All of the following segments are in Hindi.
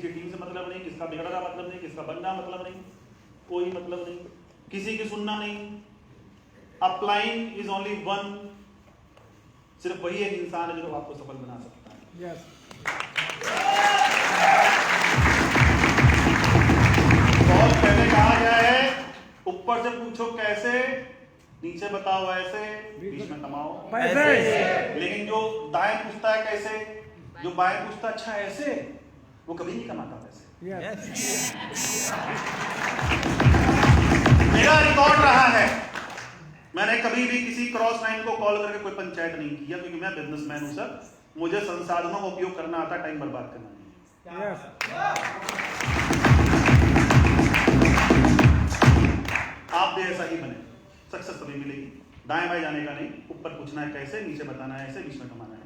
की टीम से मतलब नहीं, किसका बिगड़ना मतलब नहीं, किसका बनना मतलब नहीं, कोई मतलब नहीं, किसी की सुनना नहीं। अपलाइन इज ओनली वन, सिर्फ वही एक इंसान है जो आपको सफल बना सकता है। यस। बहुत पहले कहा गया है, ऊपर से पूछो कैसे, नीचे बताओ ऐसे, बीच में कमाओ पैसे। लेकिन जो दाएं पूछता है कैसे, जो बाएं पूछता है अच्छा ऐसे, वो कभी नहीं कमाता पैसे। यस। मेरा रिकॉर्ड रहा है, मैंने कभी भी किसी क्रॉस लाइन को कॉल करके कोई पंचायत नहीं किया, क्योंकि मैं बिजनेसमैन हूं सर, मुझे संसाधनों का उपयोग करना आता, टाइम बर्बाद करना नहीं। यस। आप भी ऐसा ही बने, सक्सेस तभी मिलेगी। दाएं बाएं जाने का नहीं, ऊपर पूछना है कैसे, नीचे बताना है ऐसे, बीच में कमाना है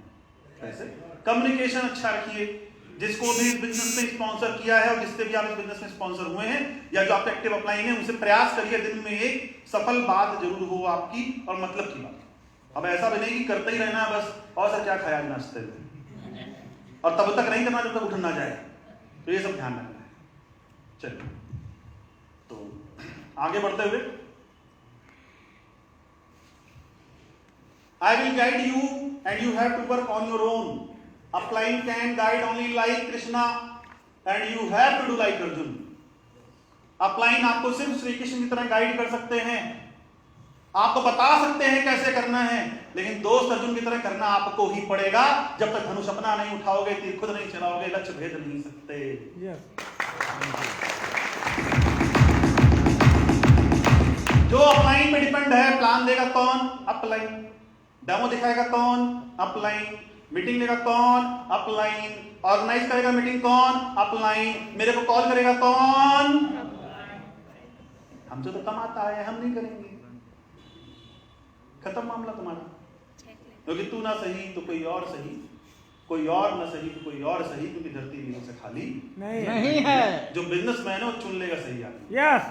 कैसे। कम्युनिकेशन अच्छा रखिए, जिसको भी बिजनेस में स्पॉन्सर किया है और जिससे भी आप इस बिजनेस में स्पॉन्सर हुए हैं या जो आपके एक्टिव अपलाइन है, उनसे प्रयास करिए दिन में एक सफल बात जरूर हो आपकी और मतलब की बात। अब ऐसा भी नहीं कि करते ही रहना है बस, और सर क्या खाया नाश्ते में, और तब तक नहीं करना जब तक उठ ना जाए, तो ये सब ध्यान रखना है। चलिए तो आगे बढ़ते हुए, I will guide you and you have to work on your own. Upline can guide only like Krishna and you have to do like Arjun. Upline आपको सिर्फ श्री कृष्ण की तरह गाइड कर सकते हैं, आपको बता सकते हैं कैसे करना है, लेकिन दोस्त अर्जुन की तरह करना आपको ही पड़ेगा। जब तक धनुष अपना नहीं उठाओगे, तीर खुद नहीं चलाओगे, लक्ष्य भेद नहीं सकते। जो अपलाइन पे डिपेंड है, प्लान देगा कौन? अपलाइन। डेमो दिखाएगा कौन? अपलाइन। मीटिंग लेगा कौन? अपलाइन। ऑर्गेनाइज करेगा मीटिंग कौन? अपलाइन। मेरे को कॉल करेगा कौन? हमसे तो कम आता है, हम नहीं करेंगे, खत्म मामला तुम्हारा। क्योंकि तू ना सही तो कोई और सही, कोई और ना सही तो कोई और सही, क्योंकि धरती वीरों से खाली नहीं है। जो बिजनेसमैन है वो चुन लेगा सही आदमी। Yes.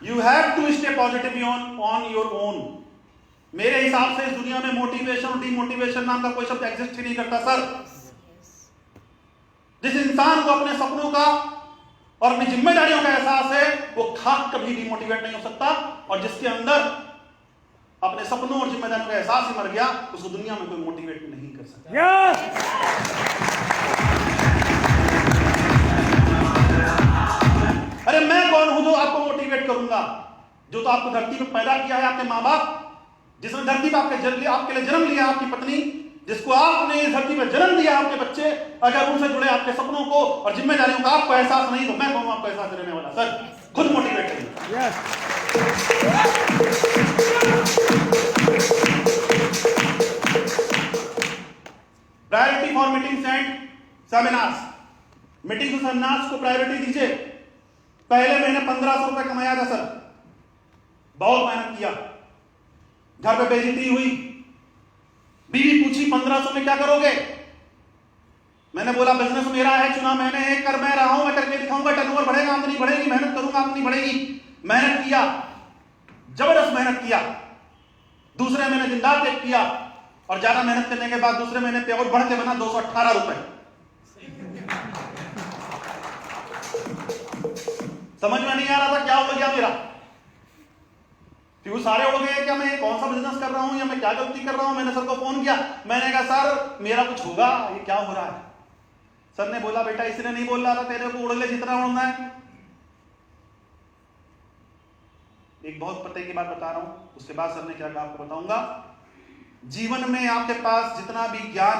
You have to stay positive on your own. मेरे हिसाब से इस दुनिया में मोटिवेशन और डिमोटिवेशन नाम का कोई शब्द एग्जिस्ट ही नहीं करता सर। जिस इंसान को अपने सपनों का और अपनी जिम्मेदारियों का एहसास है, वो खाक कभी डिमोटिवेट नहीं हो सकता, और जिसके अंदर अपने सपनों और जिम्मेदारियों का एहसास ही मर गया, उसको दुनिया में कोई मोटिवेट नहीं कर सकता। अरे मैं कौन हूं जो आपको मोटिवेट करूंगा? जो तो आपको धरती पर पैदा किया है, आपके माँ बाप, जिसने धरती पर आपके लिए जन्म लिया, आपकी पत्नी, जिसको आपने इस धरती पर जन्म दिया, आपके बच्चे, अगर उनसे जुड़े आपके सपनों को और जिम्मेदारियों का आपको एहसास नहीं, तो मैं कौन आपको एहसास देने वाला? सर खुद मोटिवेट करिए। Priority for meetings and seminars. Meetings और सेमिनार्स को प्रायोरिटी दीजिए। पहले महीने 1500 रुपए कमाया था सर, बहुत मेहनत किया, घर पे बेइज्जती हुई, बीवी पूछी 1500 में क्या करोगे? मैंने बोला बिजनेस मेरा है, चुना मैंने है, कर मैं रहा हूं, मैं करके दिखाऊंगा, टर्नओवर बढ़ेगा, आमदनी बढ़ेगी, मेहनत करूंगा, आमदनी बढ़ेगी। मेहनत किया, जबरदस्त मेहनत किया। दूसरे महीने दिन रात एक किया, और ज्यादा मेहनत करने के बाद दूसरे महीने पे और बढ़ के बना 218 रुपए। समझ में नहीं आ रहा था क्या हो गया मेरा, फ्यूज सारे उड़ गए, क्या मैं कौन सा बिजनेस कर रहा हूं या मैं क्या गलती कर रहा हूं? मैंने सर को फोन किया, मैंने कहा सर मेरा कुछ होगा, ये क्या हो रहा है? सर ने बोला बेटा इसने नहीं बोल रहा था तेरे को, उड़ ले जितना उड़ना है। एक बहुत पते की बात बता रहा हूं, उसके बाद सर ने क्या कहा आपको बताऊंगा। जीवन में आपके पास जितना भी ज्ञान,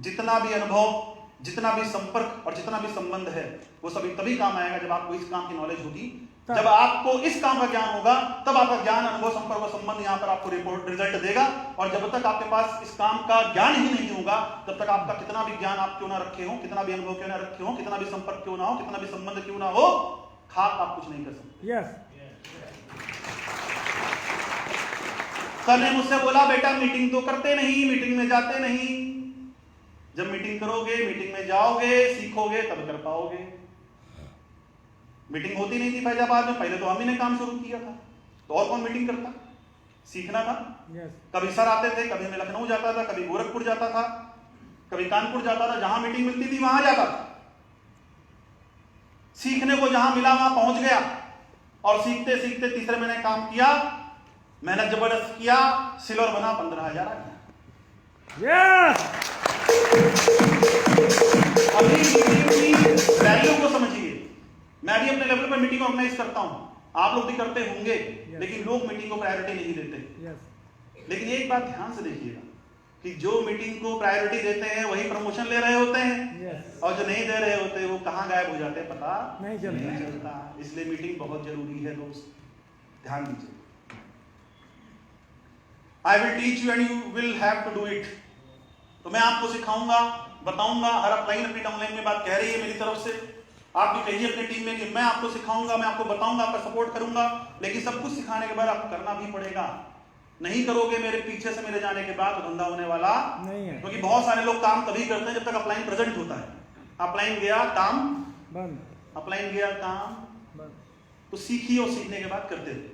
जितना भी अनुभव, जितना भी संपर्क और जितना भी संबंध है, वो सभी तभी काम आएगा जब आपको इस काम की नॉलेज होगी। जब आपको इस काम का ज्ञान होगा, तब आपका ज्ञान, अनुभव, संपर्क और संबंध यहां पर आपको रिपोर्ट रिजल्ट देगा। और जब तक आपके पास इस काम का ज्ञान ही नहीं होगा, तब तक आपका कितना भी ज्ञान आप क्यों ना रखे हो, कितना भी अनुभव क्यों ना रखे हो, कितना भी संपर्क क्यों ना हो, कितना भी संबंध क्यों ना हो, खाक आप कुछ नहीं कर सकते। सर ने मुझसे बोला बेटा मीटिंग तो करते नहीं, मीटिंग में जाते नहीं। जब मीटिंग करोगे, मीटिंग में जाओगे, सीखोगे, तब कर पाओगे। मीटिंग होती नहीं थी फैजाबाद में, पहले तो हम ही ने काम शुरू किया था, तो और कौन मीटिंग करता? सीखना था। Yes. कभी सर आते थे, कभी मैं लखनऊ जाता था, कभी गोरखपुर जाता था, कभी कानपुर जाता था, जहां मीटिंग मिलती थी वहां जाता था। सीखने को जहां मिला वहां पहुंच गया और सीखते सीखते तीसरे महीने काम किया, मेहनत जबरदस्त किया, सिल्वर बना, 15,000 आ गया। Yes. अभी मीटिंग की वैल्यू को समझिए। मैं भी अपने लेवल पर मीटिंग ऑर्गेनाइज करता हूं, आप लोग भी करते होंगे, लेकिन लोग मीटिंग को प्रायोरिटी नहीं देते। Yes. लेकिन एक बात ध्यान से देखिएगा कि जो मीटिंग को प्रायोरिटी देते हैं वही प्रमोशन ले रहे होते हैं, Yes. और जो नहीं दे रहे होते वो कहां गायब हो जाते हैं पता नहीं चलता। इसलिए मीटिंग बहुत जरूरी है दोस्त, ध्यान दीजिए। I will teach you and you will have to do it. तो मैं आपको सिखाऊंगा, बताऊंगा। हर अपलाइन अपनी डाउनलाइन में बात कह रही है मेरी तरफ से, आप भी कहिए अपनी टीम में कि मैं आपको सिखाऊंगा, मैं आपको बताऊंगा, आपका सपोर्ट करूंगा, लेकिन सब कुछ सिखाने के बाद आपको करना भी पड़ेगा। नहीं करोगे मेरे पीछे से मेरे जाने के बाद तो धंधा होने वाला नहीं है। क्योंकि बहुत सारे लोग काम तभी करते हैं जब तक अपलाइन प्रेजेंट होता है। अपलाइन गया काम बंद। अपलाइन गया काम बंद। तो सीखिए और सीखने के बाद करते रहिए।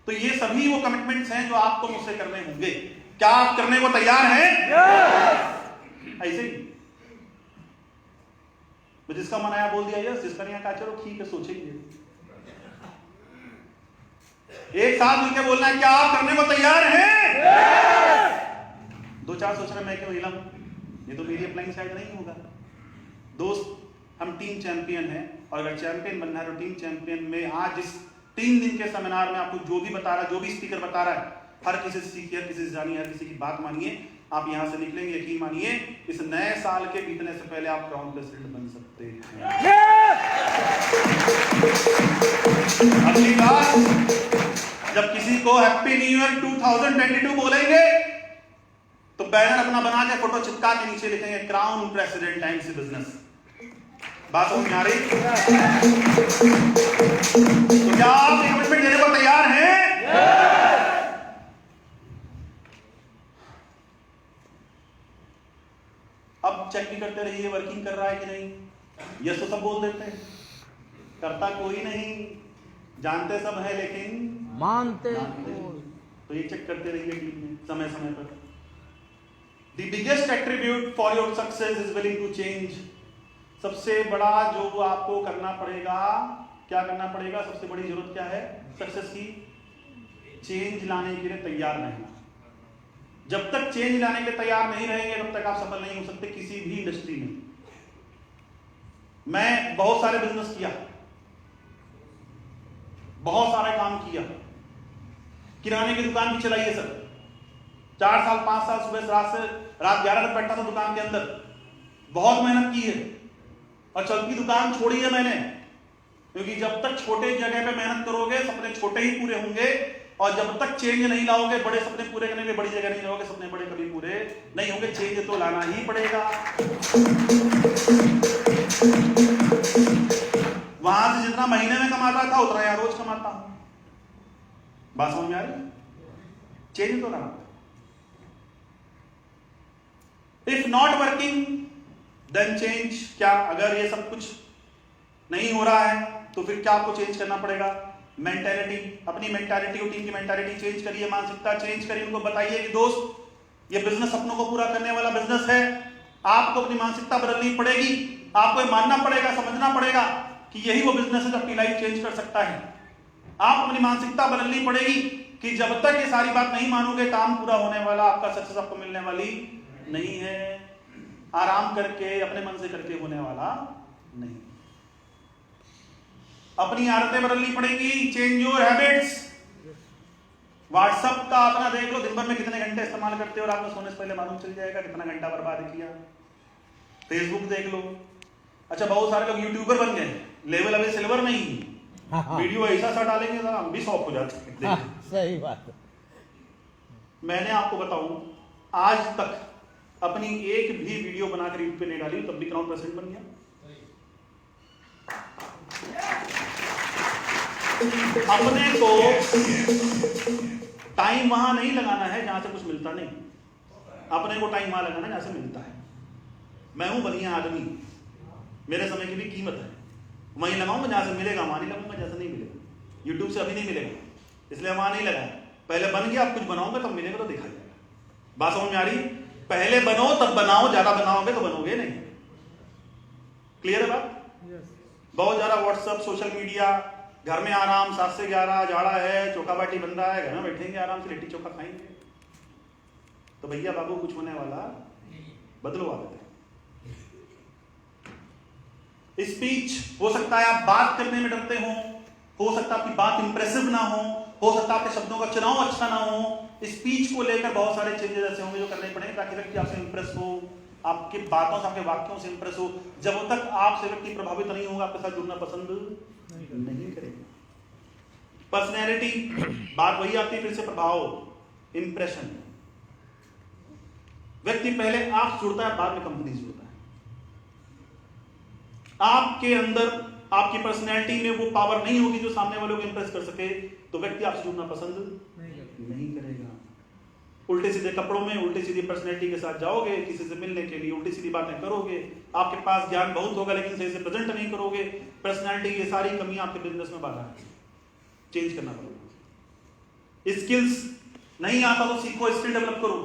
तो ये सभी वो कमिटमेंट्स हैं जो आपको मुझसे करने होंगे। क्या आप करने को तैयार हैं? ऐसे ही जिसका मन आया बोल दिया यस, जिसका नहीं आया चलो ठीक है सोचेंगे। एक साथ मिलकर बोलना है, क्या आप करने को तैयार हैं? दो चार सोच रहे मैं क्यों हिला, ये तो मेरी अपलाइन शायद नहीं होगा। दोस्त हम टीम चैंपियन हैं, और अगर चैंपियन बनना है तो टीम चैंपियन में आज इस 3 दिन के सेमिनार में आपको जो भी बता रहा है, जो भी स्पीकर बता रहा है, हर किसी से सीखिए, हर किसी से जानिए, हर किसी की बात मानिए। आप यहां से निकलेंगे, यकीन मानिए इस नए साल के बीतने से पहले आप क्राउन प्रेसिडेंट बन सकते हैं। अगली बार जब किसी को हैप्पी न्यू ईयर 2022 बोलेंगे तो बैनर अपना बना के फोटो चिपका के नीचे लिखेंगे क्राउन प्रेसिडेंट टाइम्स बिजनेस। बात समझ में आ रही? तो क्या आप कमिटमेंट देने को तैयार हैं? अब चेक भी करते रहिए वर्किंग कर रहा है कि नहीं। यस तो सब बोल देते हैं, करता कोई नहीं, जानते सब है लेकिन मानते तो ये चेक करते रहिए टीम में समय समय पर। The biggest attribute for your success is willing to change। सबसे बड़ा जो आपको करना पड़ेगा, क्या करना पड़ेगा, सबसे बड़ी जरूरत क्या है सक्सेस की? चेंज लाने के लिए तैयार रहना। जब तक चेंज लाने के लिए तैयार नहीं रहेंगे तब तक आप सफल नहीं हो सकते किसी भी इंडस्ट्री में। मैं बहुत सारे बिजनेस किया, बहुत सारे काम किया, किराने की दुकान भी चलाई है सर। 4 साल 5 साल सुबह से रात 11 तक बैठा था दुकान के अंदर, बहुत मेहनत की है और चलती दुकान छोड़ी है मैंने, क्योंकि जब तक छोटे जगह पे मेहनत करोगे सपने छोटे ही पूरे होंगे, और जब तक चेंज नहीं लाओगे बड़े सपने पूरे करने में बड़ी जगह नहीं जाओगे, सपने बड़े कभी पूरे नहीं होंगे। चेंज तो लाना ही पड़ेगा। वहां से जितना महीने में कमाता था उतना यहाँ रोज कमाता हूं। बात समझ में आ रही? चेंज तो लाना। If not working then change. क्या अगर ये सब कुछ नहीं हो रहा है तो फिर क्या आपको चेंज करना पड़ेगा? मेंटालिटी, अपनी मेंटालिटी और टीम की मेंटालिटी चेंज करिए, मानसिकता चेंज करिए। उनको बताइए कि दोस्त ये बिजनेस सपनों को पूरा करने वाला बिजनेस है, आपको अपनी मानसिकता बदलनी पड़ेगी, आपको ये मानना पड़ेगा, समझना पड़ेगा कि यही वो बिजनेस है जो अपनी लाइफ चेंज कर सकता है। आप अपनी मानसिकता बदलनी पड़ेगी कि जब तक ये सारी बात नहीं मानोगे काम पूरा होने वाला, आपका सक्सेस आपको मिलने वाली नहीं है। आराम करके अपने मन से करके होने वाला नहीं। अपनी आदतें बदलनी पड़ेंगी। Change your habits. व्हाट्सएप का अपना देख लो, दिन भर में कितने घंटे इस्तेमाल करते हो और आपको सोने से पहले मालूम चल जाएगा कितना घंटा बर्बाद किया। फेसबुक देख लो। अच्छा बहुत सारे लोग यूट्यूबर बन गए, लेवल अभी सिल्वर नहीं, वीडियो ऐसा सा डालेंगे ना हम भी शॉक हो जाते हैं। सही बात। मैंने आपको बताऊं आज तक अपनी एक भी वीडियो बनाकर यूट्यूब पे नहीं डाली, तब भी क्राउन प्रेसिडेंट बन गया। अपने को टाइम वहां नहीं लगाना है जहां से कुछ मिलता नहीं, अपने को टाइम वहां लगाना है जहां से मिलता है। मैं हूं बढ़िया आदमी, मेरे समय की भी कीमत है, वहीं लगाऊंगा जहां से मिलेगा, वहां नहीं लगाऊंगा जहां से नहीं मिलेगा। यूट्यूब से अभी नहीं मिलेगा इसलिए वहां नहीं लगाया, पहले बन गया, आप कुछ बनाओगे तब मिलेगा तो देखा जाएगा। बात समझ में आ रही? पहले बनो तब बनाओ, ज्यादा बनाओगे तो बनोगे नहीं। क्लियर है बात? बहुत ज्यादा व्हाट्सएप, सोशल मीडिया, घर में आराम, 7 से 11 जाड़ा है, चोखा बाटी बन रहा है, घर में बैठेंगे आराम से, लिट्टी चोखा खाएंगे, तो भैया बाबू कुछ होने वाला बदलो आदत है। स्पीच हो सकता है आप बात करने में डरते हो सकता है आपकी बात इंप्रेसिव ना हो सकता है आपके शब्दों का चुनाव अच्छा ना हो। स्पीच को लेकर बहुत सारे चेंजेस ऐसे होंगे जो करने पड़ेंगे ताकि व्यक्ति आपसे इंप्रेस हो, आपके बातों से, आपके वाक्यों से इंप्रेस हो। जब तक आपसे व्यक्ति प्रभावित नहीं होगा, आपके साथ जुड़ना पसंद नहीं करेगा। पर्सनैलिटी, बात वही आती है फिर से, प्रभाव, इंप्रेशन। व्यक्ति पहले आप जुड़ता है, बाद में कंपनी जुड़ता है। आपके अंदर, आपकी पर्सनैलिटी में वो पावर नहीं होगी जो सामने वालों को इंप्रेस कर सके, तो व्यक्ति आपसे जुड़ना पसंद नहीं करेगा। उल्टे सीधे कपड़ों में, उल्टे सीधी पर्सनैलिटी के साथ जाओगे किसी से मिलने के लिए, उल्टी सीधी बातें करोगे, आपके पास ज्ञान बहुत होगा लेकिन सही से प्रेजेंट नहीं करोगे। पर्सनैलिटी, ये सारी कमियां आपके बिजनेस में बाधा है, चेंज करना पड़ेगा। स्किल्स नहीं आता तो सीखो, स्किल डेवलप करो।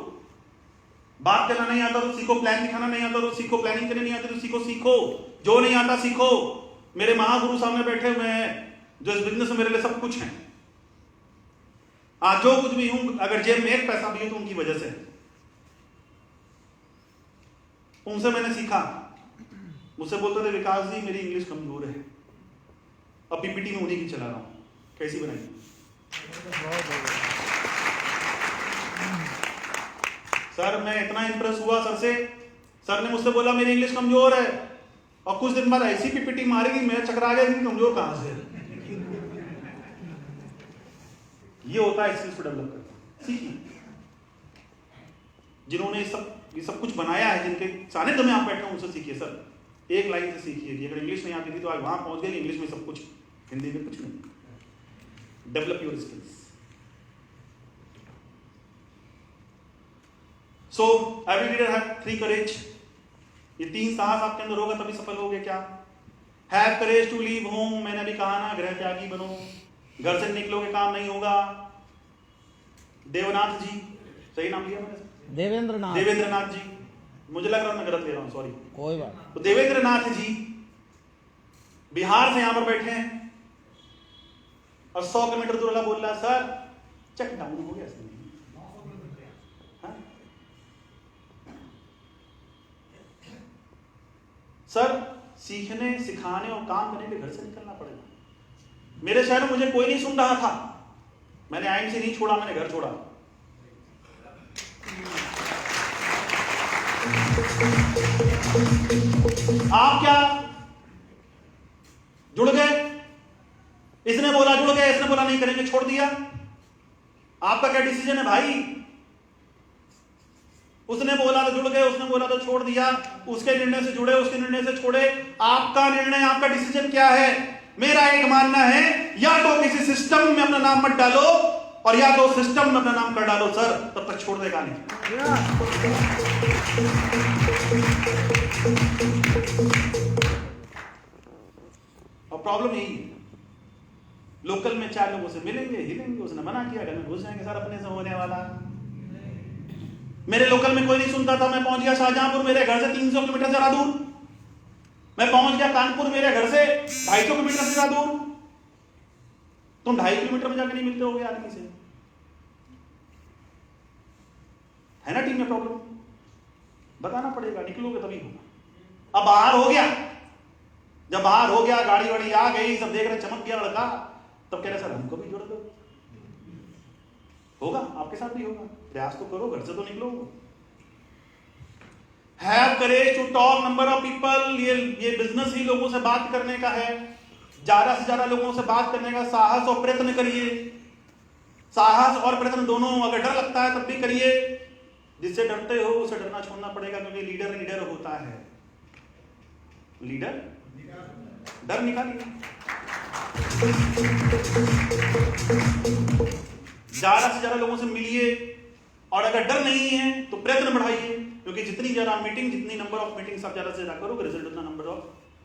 बात करना नहीं आता तो सीखो, प्लान दिखाना नहीं आता तो सीखो, प्लानिंग करनी नहीं आती तो सीखो। जो नहीं आता सीखो। मेरे महागुरु सामने बैठे हुए हैं जो इस बिजनेस में मेरे लिए सब कुछ है। आज जो कुछ भी हूं, अगर जेब में एक पैसा भी है तो उनकी वजह से। उनसे मैंने सीखा। मुझसे बोलते थे, विकास जी मेरी इंग्लिश कमजोर है, अब पीपीटी में उन्हीं की चला रहा हूं, कैसी बनाई? सर मैं इतना इंप्रेस हुआ सर से, सर ने मुझसे बोला मेरी इंग्लिश कमजोर है, और कुछ दिन बाद ऐसी पीपीटी मारेगी मैं चकरा गया, इतनी कमजोर कहां से? ये होता है स्किल्स को डेवलप करना। सीखिए। जिन्होंने ये सब कुछ बनाया है, जिनके सानिध्य में आप बैठे हो, उनसे सीखिए। सर एक लाइन से सीखिए कि अगर इंग्लिश नहीं आती थी तो आज वहां पहुंच गए, इंग्लिश में सब कुछ, हिंदी में कुछ नहीं। Develop your skills. So every leader have 3 करेज। ये 3 साहस आपके अंदर होगा तभी सफल होगे। क्या? Have courage to leave home, मैंने अभी कहा ना, गृह त्यागी बनो। घर से निकलोगे काम नहीं होगा। देवनाथ जी, सही नाम लिया मैंने? देवेंद्रनाथ जी, मुझे लग रहा है मैं गलत ले रहा हूं, सॉरी, कोई बात। तो देवेंद्रनाथ जी बिहार से यहां पर बैठे हैं और 100 किलोमीटर दूर वाला बोल रहा है, सर चेक डाउन हो गया। सर सीखने, सिखाने और काम करने के लिए घर से निकलना पड़ेगा। मेरे शहर में मुझे कोई नहीं सुन रहा था, मैंने आईएमसी नहीं छोड़ा, मैंने घर छोड़ा। आप क्या जुड़ गए? इसने बोला जुड़ गए, इसने बोला नहीं करेंगे, छोड़ दिया। आपका क्या डिसीजन है भाई? उसने बोला तो जुड़ गए, उसने बोला तो छोड़ दिया। उसके निर्णय से जुड़े, उसके निर्णय से छोड़े। आपका निर्णय, आपका डिसीजन क्या है? मेरा एक मानना है, या तो किसी सिस्टम में अपना नाम मत डालो, और या तो सिस्टम में अपना नाम कर डालो सर, तब तक छोड़ देगा नहीं। और प्रॉब्लम यही है, लोकल में 4 लोगों से मिलेंगे, हिलेंगे, उसने मना किया, घर में घुस जाएंगे, सर अपने से होने वाला। मेरे लोकल में कोई नहीं सुनता था, मैं पहुंच गया शाहजहांपुर, मेरे घर से 300 किलोमीटर ज्यादा दूर। मैं पहुंच गया कानपुर, मेरे घर से 250 किलोमीटर से ज्यादा दूर। तुम 2.5 किलोमीटर में जाकर नहीं मिलते होगे आदमी से, है ना? टीम में प्रॉब्लम बताना पड़ेगा, निकलोगे तभी होगा। अब बाहर हो गया, जब बाहर हो गया, गाड़ी वाड़ी आ गई, सब देख रहे, चमक गया लड़का, तब कह रहे सर हमको भी जोड़ दो। होगा, आपके साथ भी होगा। प्रयास तो करो, घर से तो निकलो। Have courage to talk number of people. ये बिजनेस ही लोगों से बात करने का है, ज्यादा से ज्यादा लोगों से बात करने का साहस और प्रयत्न करिए। साहस और प्रयत्न दोनों, अगर डर लगता है तब भी करिए। जिससे डरते हो उसे डरना छोड़ना पड़ेगा, क्योंकि लीडर होता है। लीडर डर निकालिए। ज्यादा से ज्यादा लोगों से मिलिए, और अगर डर नहीं है तो प्रयत्न बढ़ाइए, क्योंकि जितनी ज्यादा मीटिंग, जितनी नंबर ऑफ मीटिंग्स आप ज्यादा से ज्यादा करोगे,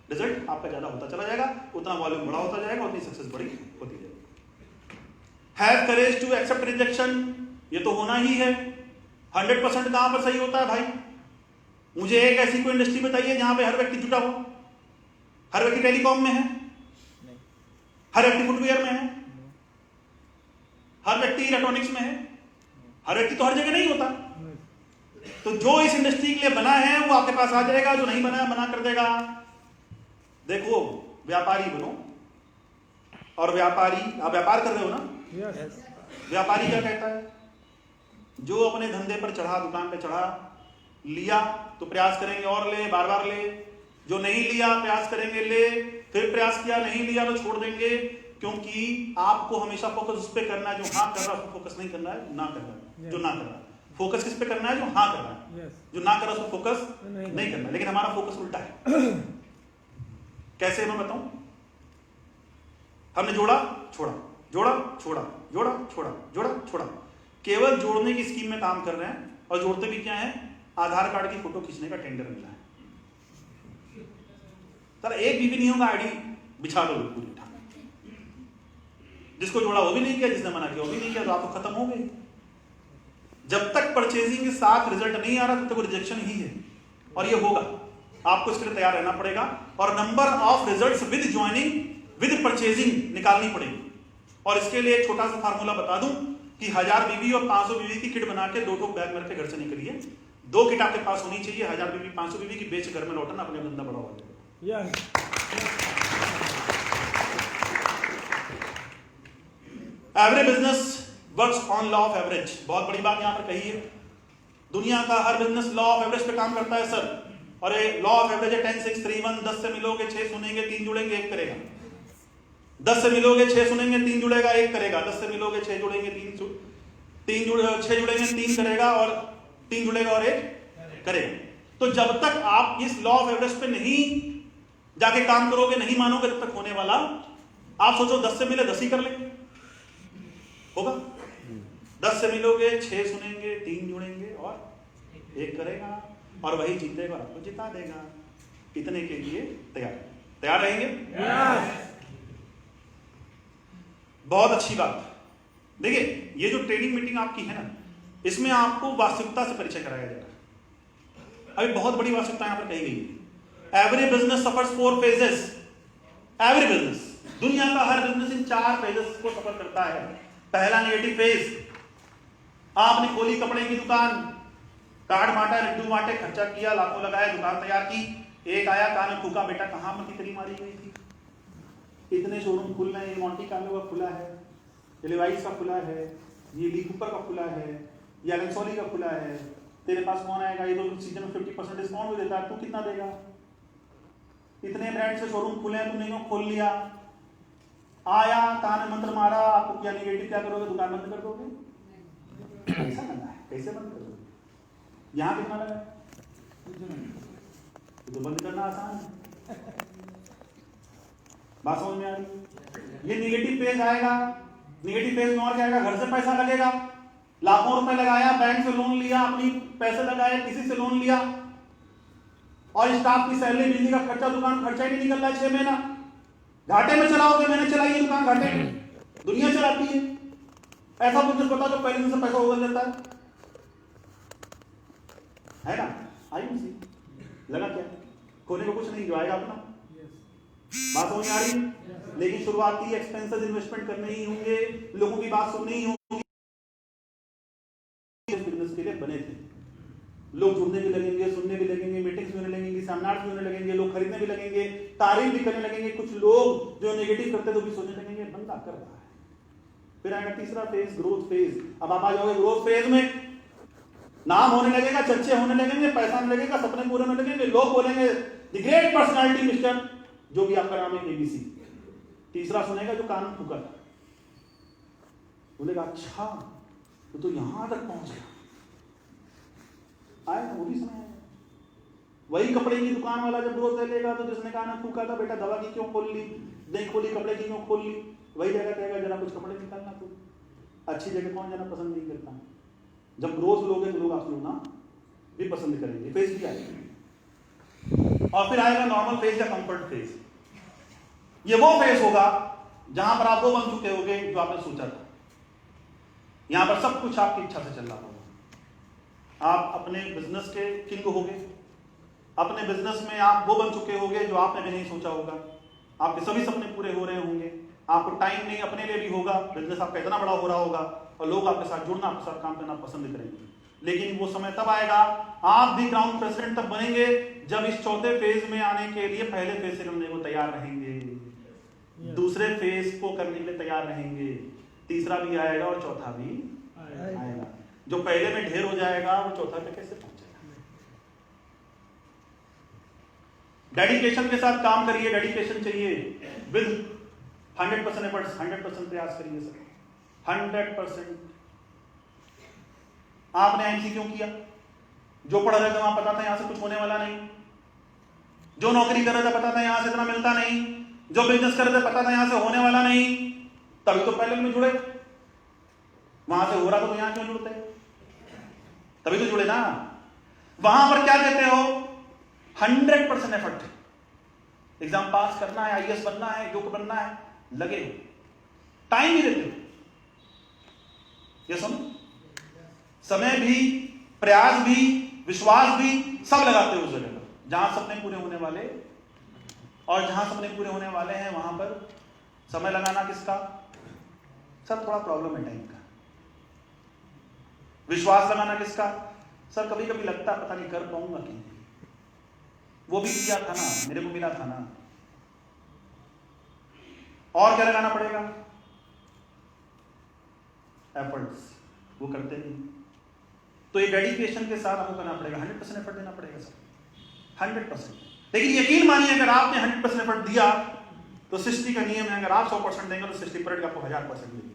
रिजल्ट आपका ज्यादा होता चला जाएगा, उतना वॉल्यूम बड़ा होता जाएगा, उतनी सक्सेस बड़ी होती जाएगी। Have courage to accept rejection, ये तो होना ही है। 100% कहां पर सही होता है भाई? मुझे एक ऐसी कोई इंडस्ट्री बताइए जहां पे हर व्यक्ति जुटा हो। हर व्यक्ति टेलीकॉम में है, हर व्यक्ति फुटवेयर में है, हर व्यक्ति इलेक्ट्रॉनिक्स में है, हर व्यक्ति तो हर जगह नहीं होता। तो जो इस इंडस्ट्री के लिए बना है वो आपके पास आ जाएगा, जो नहीं बना है मना कर देगा। देखो, व्यापारी बनो, और व्यापारी, आप व्यापार कर रहे हो ना? यस। व्यापारी क्या कहता है? जो अपने धंधे पर चढ़ा, दुकान पे चढ़ा, लिया तो प्रयास करेंगे और ले, बार बार ले। जो नहीं लिया प्रयास करेंगे ले, फिर प्रयास किया नहीं लिया तो छोड़ देंगे। क्योंकि आपको हमेशा फोकस उस पर करना है जो हाँ कर रहा है, उसको फोकस नहीं करना है ना करना है जो ना कर रहा है। फोकस किस पे करना है? जो हाँ कर रहा है। जो ना कर रहा है उसको फोकस नहीं करना है। लेकिन हमारा फोकस उल्टा है। कैसे मैं बताऊं? हमने जोड़ा छोड़ा, जोड़ा छोड़ा, जोड़ा छोड़ा, जोड़ा छोड़ा, केवल जोड़ने की स्कीम में काम कर रहे हैं। और जोड़ते भी क्या है? आधार कार्ड की फोटो खींचने का टेंडर मिला है। सर एक बीवी नहीं होगा, आईडी बिछा दो पूरी उठा। जिसको जोड़ा वो भी नहीं किया, जिसने मना किया वो भी नहीं किया, तो आप तो खत्म हो गए। जब तक परचेजिंग के साथ रिजल्ट नहीं आ रहा तब तक वो रिजेक्शन ही है। और ये होगा, आपको इसके लिए तैयार रहना पड़ेगा। और number of results with joining with purchasing निकालनी पड़ेगी। और इसके लिए एक छोटा सा फार्मूला बता दूं कि 1000 बीवी और 500 बीवी की किट बना के 2 ठोक बैग में रख के घर से निकलिए। 2 किट आपके पास होनी चाहिए। 1000 बीवी 500 बीवी की बेच घर में लौटना, अपने धंधा बढ़ावा देगा। Average business works on law of average. बहुत बड़ी बात यहां पर कही है। दुनिया का हर बिजनेस लॉ ऑफ एवरेज पे काम करता है सर। और ये लॉ ऑफ एवरेज है 10 6 3 1। 10 से मिलोगे 6 सुनेंगे, 3 जुड़ेंगे 1 करेगा। 10 से मिलोगे 6 सुनेंगे, 3 जुड़ेगा 1 करेगा। 10 से मिलोगे 6 जुड़ेंगे, 6 जुड़ेंगे 3 करेगा, और 3 जुड़ेगा और 1 करेगा। तो जब तक आप इस लॉ ऑफ एवरेज पे नहीं जाके काम करोगे, नहीं मानोगे, तब तक होने वाला। आप सोचो 10 से मिले 10 ही कर लेंगे, होगा? 10 से मिलोगे 6 सुनेंगे, 3 जुड़ेंगे और 1 करेगा, और वही जीतेगा, आपको जिता देगा। इतने के लिए तैयार रहेंगे? बहुत अच्छी बात। देखिए, ये जो ट्रेनिंग मीटिंग आपकी है ना, इसमें आपको वास्तविकता से परिचय कराया जाएगा। अभी बहुत बड़ी वास्तविकता यहां पर कही गई है। Every business suffers 4 phases. Every business, दुनिया का हर बिजनेस इन 4 फेजेस को सफर करता है। पहला नेगेटिव फेज, आपने खोली कपड़े की दुकान, कार्ड बांटा, लड्डू बांटे, खर्चा किया, लाखों लगाए, दुकान तैयार की। एक आया कान में फूका, बेटा कहां मती तेरी मारी गई थी? इतने शोरूम खुल रहे हैं, मॉन्टी कार्लो का खुला है, लेवाइस का खुला है, ये ली कूपर का खुला है, ये एलेक्सोली का खुला है। तेरे पास कौन आएगा? ये तो सीजन में 50% डिस्काउंट भी देता है, तू कितना देगा? इतने ब्रांड से शोरूम खुले हैं, तुमने क्यों खोल लिया? आया, कान में मंत्र मारा, आपको क्या निगेटिव क्या करोगे? दुकान बंद कर दोगे? कैसा करना है? कैसे बंद करोगे? यहां कितना लगा? तो बंद करना आसान है। बात समझ में आ रही? ये निगेटिव पेज आएगा। निगेटिव पेज में और क्या आएगा? घर से पैसा लगेगा, लाखों रुपए लगाया, बैंक से लोन लिया, अपनी पैसे लगाए, किसी से लोन लिया, और स्टाफ की सैलरी, बिजली का खर्चा, दुकान खर्चा ही नहीं निकल रहा है 6 महीना। घाटे में चलाओगे? मैंने चलाई है दुकान घाटे में, दुनिया चलाती है। ऐसा मुझे पता जो पहले दिन से पैसा उगल जाता है ना? आई सी लगा क्या? खोने को कुछ नहीं, जो आएगा अपना। बात समझ में आ रही? लेकिन शुरुआती एक्सपेंसेस इन्वेस्टमेंट करने ही होंगे, लोगों की बात सुननी ही होगी। बिजनेस के लिए बने थे। लोग जुड़ने भी लगेंगे, सुनने भी लगेंगे, मीटिंग्स भी होने लगेंगी, सेमिनार्स भी होने लगेंगे, लोग खरीदने भी लगेंगे, तारीफ भी करने लगेंगे। कुछ लोग जो नेगेटिव करते तो भी सोचने लगेंगे बंदा कर रहा है। फिर आएगा तीसरा फेज, ग्रोथ फेज। अब आप आ जाओगे ग्रोथ फेज में, नाम होने लगेगा, चर्चे होने लगेंगे, पैसा होने लगेगा, सपने पूरे होने लगेंगे, लोग बोलेंगे द ग्रेट पर्सनालिटी मिस्टर, जो भी आपका नाम है ABC। तीसरा सुनेगा जो कान फूका, बोलेगा अच्छा तो यहां तक पहुंच गया। आए वो भी समय। वही कपड़े की दुकान वाला जब ग्रोथ ले लेगा तो जिसने कान फूका था, बेटा दवा की क्यों खोल ली, नहीं खोली, कपड़े की क्यों खोल ली, वही जगह कहेगा जरा कुछ कपड़े निकालना। तो अच्छी जगह कौन जाना पसंद नहीं करता? जब ग्रोथ लोगे तो लोग आपसे ना भी पसंद करेंगे। फेज भी आएगा। और फिर आएगा नॉर्मल फेज या कंफर्ट फेज। ये वो फेज होगा जहां पर आप वो बन चुके होगे जो आपने सोचा था। यहां पर सब कुछ आपकी इच्छा से चल रहा होगा। आप अपने बिजनेस के किंग होगे, अपने बिजनेस में आप वो बन चुके होंगे जो आपने भी नहीं सोचा होगा। आपके सभी सपने पूरे हो रहे होंगे, आपको टाइम नहीं अपने लिए भी होगा, बिजनेस आपका इतना बड़ा हो रहा होगा और लोग आपके साथ जुड़ना, आपके साथ काम करना पसंद करेंगे। लेकिन वो समय तब आएगा, आप भी ग्राउंड प्रेसिडेंट तब बनेंगे जब इस चौथे फेज में आने के लिए पहले फेज से करने को तैयार रहेंगे, दूसरे फेज को करने के लिए तैयार रहेंगे, तीसरा भी आएगा और चौथा भी आएगा। जो पहले में ढेर हो जाएगा वो चौथा पे कैसे पहुंचेगा? डेडिकेशन के साथ काम करिए, डेडिकेशन चाहिए विद 100% एफर्ट्स, 100% प्रयास करिए सर, 100%। आपने एमसी क्यों किया? जो पढ़ रहे थे वहां पता था यहां से कुछ होने वाला नहीं, जो नौकरी कर रहे थे पता था यहां से इतना मिलता नहीं, जो बिजनेस कर रहे थे पता था यहां से होने वाला नहीं, तभी तो पहले में जुड़े। वहां से हो रहा तो यहां क्यों जुड़ते? तभी तो जुड़े ना। वहां पर क्या देते हो? 100% एफर्ट। एग्जाम पास करना है, आईएएस बनना है, जो बनना है, लगे टाइम ही देते हो। ये सुन, समय भी, प्रयास भी, विश्वास भी सब लगाते हो उस जगह पर जहां सपने पूरे होने वाले, और जहां सपने पूरे होने वाले हैं वहां पर समय लगाना किसका? सर थोड़ा प्रॉब्लम है टाइम का। विश्वास लगाना किसका? सर कभी कभी लगता पता नहीं कर पाऊंगा कि नहीं, वो भी किया था ना, मेरे को मिला था ना। और क्या लगाना पड़ेगा? एफर्ट्स, वो करते नहीं। तो ये डेडिकेशन के साथ आपको करना पड़ेगा, 100% एफर्ट देना पड़ेगा सर, 100%। लेकिन यकीन मानिए अगर आपने 100% एफर्ट दिया तो सृष्टि का नियम है, अगर आप 100% देंगे तो सृष्टि पलट के आपको 1000% देगी।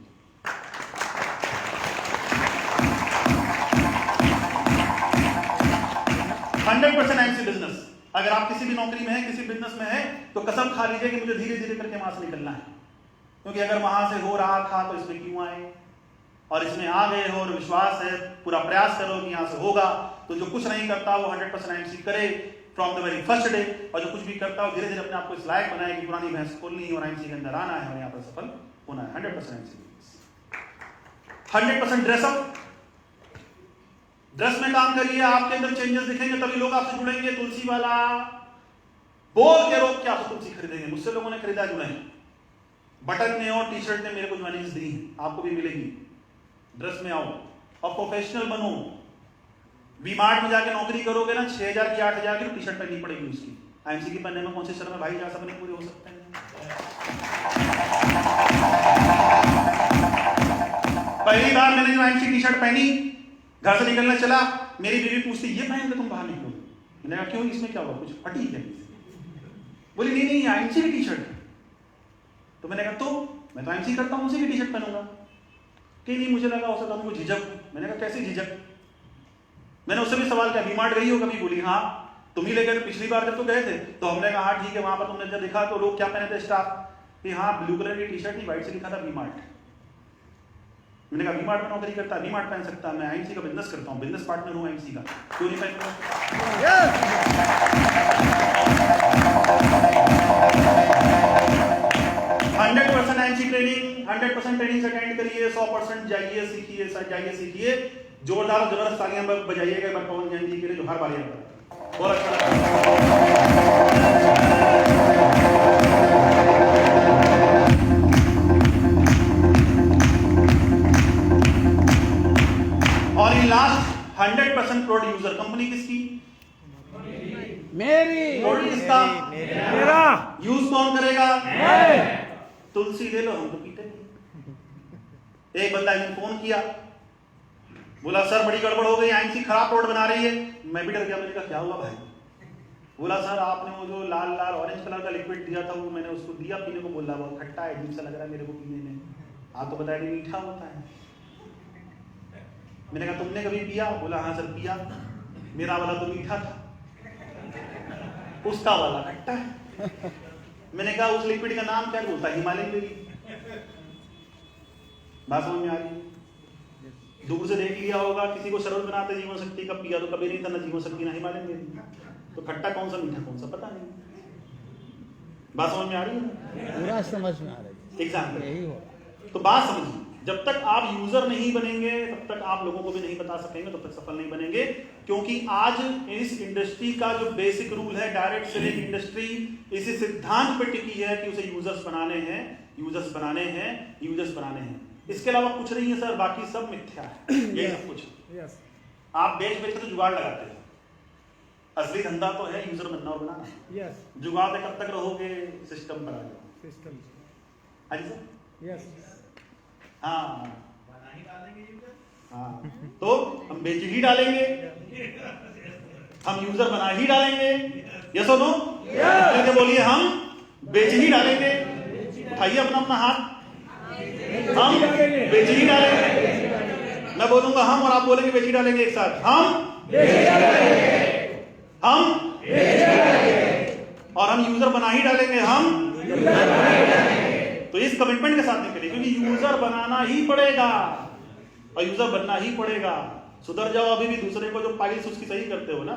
100% एमसी बिजनेस। अगर आप किसी भी नौकरी में है, किसी बिजनेस में है, तो कसम खा लीजिए कि मुझे धीरे धीरे करके वहां से निकलना है, क्योंकि अगर वहां से हो रहा था तो इसमें क्यों आए, और इसमें आ गए हो और विश्वास है, पूरा प्रयास करो कि यहां से होगा। तो जो कुछ नहीं करता वो 100% एमसी करे from the very first day, और जो कुछ भी करता है धीरे धीरे अपने आप को इस लायक बनाए कि पुरानी भैंस खोलनी और एमसी के अंदर आना है और यहाँ पर सफल होना है। 100% एमसी, 100% ड्रेसअप। ड्रेस में काम करिए, आपके अंदर चेंजेस दिखेंगे तभी लोग आपसे जुड़ेंगे। तुलसी वाला बोल के रोक के आपसे तुलसी खरीदेंगे। मुझसे लोगों ने खरीदा, जुड़े। बटन ने और टी शर्ट ने मेरे को ज्वाइनिंग्स दी, आपको भी मिलेगी। ड्रेस में आओ और प्रोफेशनल बनो। वी-मार्ट में जाके नौकरी करोगे ना, 6000 की 8000 की टी शर्ट पहननी पड़ेगी उसकी। आईएमसी की पहनने में कौन से शर्म है भाई, जहां सपने पूरे हो सकते हैं। पहली बार मैंने जो आईएमसी टी शर्ट पहनी, घर से निकलने चला, मेरी बीवी पूछती ये पहन के तुम बाहर निकलो। मैंने कहा क्यों, इसमें क्या हुआ, कुछ फटी है? बोली नहीं नहीं आईएमसी की टी शर्ट। तो मैंने कहा तो मैं तो आईएमसी करता हूं, उसी की टी शर्ट पहनूंगा। कि नहीं मुझे लगा हो सकता तुमको झिझक। मैंने कहा कैसी झिझक? मैंने उससे भी सवाल किया, वी-मार्ट गई हो कभी? बोली हाँ। तुम ही लेकर पिछली बार जब तो गए थे तो हमने कहा हाँ ठीक है, वहां पर तुमने जब देखा तो लोग क्या पहने थे स्टाफ, कि हाँ ब्लू कलर की टी शर्ट नहीं, व्हाइट से लिखा था वी-मार्ट। मैंने कहा वी-मार्ट में नौकरी करता है, वी-मार्ट पहन सकता है, मैं आईएमसी का बिजनेस करता हूँ, बिजनेस पार्टनर हूँ आईएमसी का, क्यों नहीं पहनूंगा? 100% आईएमसी ट्रेनिंग, 100% ट्रेनिंग अटेंड करिए, 100% जाइए सीखिए, जाइए सीखिए। जोरदार और जबरदस्त तालियां बजाइएगा एक बार पवन जैन जी के लिए, जो हर बार ये बहुत अच्छा लगा। और ये लास्ट 100% प्रोड्यूसर कंपनी किसकी? मेरी। प्रोड्यूस किसका? मेरा। यूज कौन करेगा? मैं। तुलसी ले लो, हम तो पीते नहीं। एक बंदा ने फोन किया, बोला सर बड़ी गड़बड़ हो गई, आईएमसी खराब रोड बना रही है। मैं भी डर गया, मैंने कहा क्या हुआ भाई? बोला सर आपने वो जो लाल लाल ऑरेंज कलर का लिक्विड दिया था वो मैंने उसको दिया पीने को, बोला बहुत खट्टा है, अजीब सा लग रहा है मेरे को पीने में। आप तो बताया नहीं मीठा होता है। मैंने कहा तुमने कभी पिया? बोला हाँ सर पिया, मेरा वाला तो मीठा था, उसका वाला खट्टा है। मैंने कहा उस लिक्विड का नाम क्या? बोलता हिमालयन बेबी। बात समझ में आ रही? दूर से देख लिया होगा, किसी को शरबत बनाते जीवन शक्ति का पिया तो कभी नहीं था ना जीवन शक्ति ना हिमालयन बेबी, तो खट्टा कौन सा मीठा कौन सा पता नहीं। बात समझ में आ रही है? पूरा समझ में आ रही है, एग्जाम्पल यही होगा। तो बात समझिए, जब तक आप यूजर नहीं बनेंगे तब तक आप लोगों को भी नहीं बता सकेंगे, तब तक सफल नहीं बनेंगे। क्योंकि आज इस इंडस्ट्री का जो बेसिक रूल है, डायरेक्ट सेलिंग इंडस्ट्री इसी सिद्धांत पे टिकी है कि उसे यूजर्स बनाने हैं, यूजर्स बनाने हैं, यूजर्स बनाने हैं। इसके अलावा कुछ नहीं है सर, बाकी सब मिथ्या है। यही सब कुछ यस आप बेच बेच के तो जुगाड़ लगाते हैं, असली धंधा तो है यूजर बनना और बनाना। यस जुगाड़ पे कब तक रहोगे, सिस्टम पर आ जाओ। सिस्टम हाँ जी सर, यस हाँ हाँ, तो हम बेच ही डालेंगे, हम यूजर बना ही डालेंगे। यस और नो? क्या बोलिए, हम बेच ही डालेंगे। उठाइए अपना अपना हाथ, हम बेच ही डालेंगे। मैं बोलूंगा हम और आप बोलेंगे बेच ही डालेंगे एक साथ। हम और हम यूजर बना ही डालेंगे। हम तो इस कमिटमेंट के साथ निकलिए, क्योंकि यूजर बनाना ही पड़ेगा और यूजर बनना ही पड़ेगा। सुधर जाओ, अभी भी दूसरे को जो पालिश उसकी सही करते हो ना।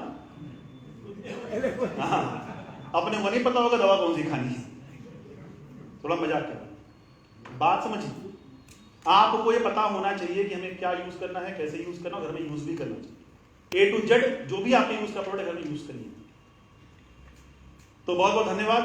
हाँ, अपने को नहीं पता होगा दवा कौन सी खानी है। थोड़ा मजाक कर, बात समझिए। आपको ये पता होना चाहिए कि हमें क्या यूज करना है, कैसे यूज करना, घर में यूज भी करना चाहिए। A to Z जो भी आपने यूज का प्रोडक्ट घर में यूज करिए। तो बहुत बहुत धन्यवाद।